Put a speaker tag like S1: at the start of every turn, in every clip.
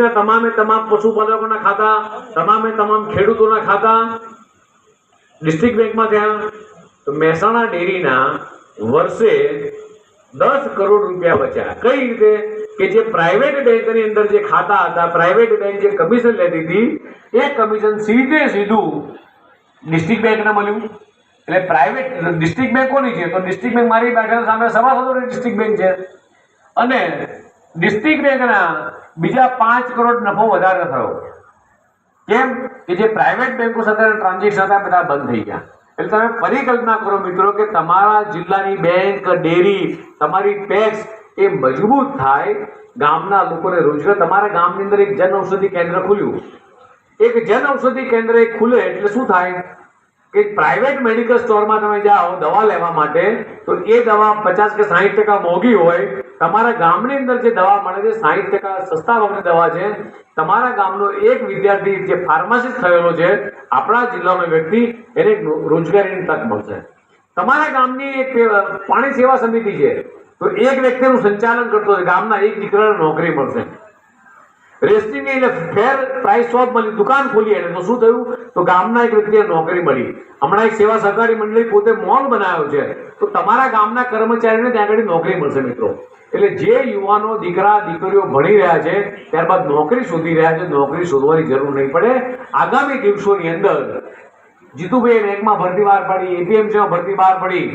S1: ડિસ્ટ્રિક્ટના તમામે તમામ પશુપાલકોના ખાતા, તમામે તમામ ખેડૂતોના ખાતા ડિસ્ટ્રિક્ટ બેંકમાં થયા. તો મહેસાણા ડેરીના વર્ષે 10 કરોડ રૂપિયા બચ્યા. કઈ રીતે? કે જે પ્રાઇવેટ બેંકની અંદર જે ખાતા હતા, પ્રાઇવેટ બેંક જે કમિશન લેતી હતી, એ કમિશન સીધું ડિસ્ટ્રિક્ટ બેંકને મળ્યું. એટલે પ્રાઇવેટ ડિસ્ટ્રિક્ટ બેંક કોની છે? તો ડિસ્ટ્રિક્ટ બેંક મારી બેઠક સામે સભાસદોની ડિસ્ટ્રિક્ટ બેંક છે. અને ડિસ્ટ્રિક્ટ બેંકના બીજા 5 કરોડ નફો વધારે થયો. કેમ? કે જે પ્રાઇવેટ બેંકો સાથે ટ્રાન્ઝેક્શન હતા બધા બંધ થઈ ગયા. એટલે તમે પરિકલ્પના કરો મિત્રો કે તમારા જિલ્લાની બેંક, ડેરી, તમારી પેક્સ એ મજબૂત થાય, ગામના લોકોને રોજગાર. તમારા ગામની અંદર એક જન ઔષધિ કેન્દ્ર ખુલ્યું. એક જન ઔષધિ કેન્દ્ર ખુલે એટલે શું થાય કે પ્રાઇવેટ મેડિકલ સ્ટોરમાં તમે જાઓ દવા લેવા માટે, તો એ દવા 50 કે 60% મોંઘી હોય. તમારા ગામની અંદર જે દવા મળે છે 60% સસ્તા ભાવની દવા છે. તમારા ગામનો એક વિદ્યાર્થી જે ફાર્માસિસ્ટ થયેલો છે, આપણા જિલ્લાનો વ્યક્તિ, એને રોજગારીની તક મળશે. તમારા ગામની એક પાણી સેવા સમિતિ છે, તો એક વ્યક્તિનું સંચાલન કરતો હોય, ગામના એક દીકરાને નોકરી મળશે. રેસ્ટિંગની એટલે ફેર પ્રાઇસ શોપ મળી, દુકાન ખોલી. એટલે તો શું થયું? તો ગામના એક વ્યક્તિને નોકરી મળી. હમણાં એક સેવા સહકારી મંડળી પોતે મોલ બનાવ્યો છે, તો તમારા ગામના કર્મચારીને ત્યાં આગળ નોકરી મળશે મિત્રો. એટલે જે યુવાનો, દીકરા દીકરીઓ ભણી રહ્યા છે, ત્યારબાદ નોકરી શોધી રહ્યા છે, નોકરી શોધવાની જરૂર નહીં પડે. આગામી દિવસોની અંદર જીતુભાઈ બેંકમાં ભરતી બહાર પડી, એપીએમસીમાં ભરતી બહાર પડી,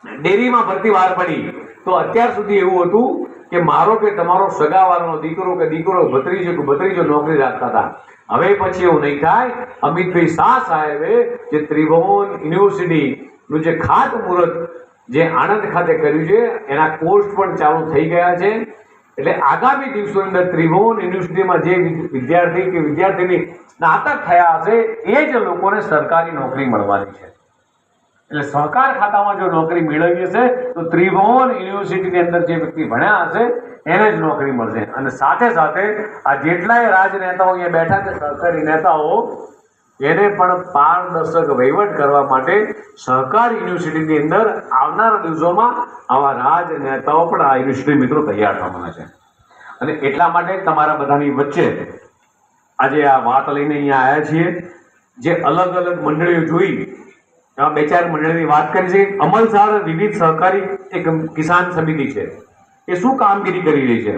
S1: ડેરીમાં ભરતી બહાર પડી. તો અત્યાર સુધી એવું હતું કે મારો કે તમારો સગાવાળાનો દીકરો કે દીકરો, ભત્રીજો કે ભત્રીજો નોકરી રાખતા હતા. હવે પછી એવું નહીં થાય. અમિતભાઈ શાહ સાહેબે જે ત્રિભુવન યુનિવર્સિટીનું જે ખાતમુહૂર્ત જે આણંદ ખાતે કર્યું છે, એના કોર્સ પણ ચાલુ થઈ ગયા છે. એટલે આગામી દિવસોની અંદર ત્રિભુવન યુનિવર્સિટીમાં જે વિદ્યાર્થી કે વિદ્યાર્થીની સ્નાતક થયા હશે, એ જ લોકોને સરકારી નોકરી મળવાની છે. એટલે સહકાર ખાતામાં જો નોકરી મેળવી હશે તો ત્રિભુવન યુનિવર્સિટીની અંદર જે વ્યક્તિ ભણ્યા હશે એને જ નોકરી મળશે. અને સાથે સાથે આ જેટલાય રાજનેતાઓ અહીંયા બેઠા છે, સરકારી નેતાઓ, એને પણ પારદર્શક વહીવટ કરવા માટે સહકાર યુનિવર્સિટીની અંદર આવનારા દિવસોમાં આવા રાજનેતાઓ પણ આ યુનિવર્સિટી મિત્રો તૈયાર થવાના છે. અને એટલા માટે તમારા બધાની વચ્ચે આજે આ વાત લઈને અહીંયા આવ્યા છીએ. જે અલગ અલગ મંડળીઓ જોઈ, એમાં 2-4 મંડળીની વાત કરી છે. અમલસાર વિવિધ સહકારી એક કિસાન સમિતિ છે, એ શું કામગીરી કરી રહી છે?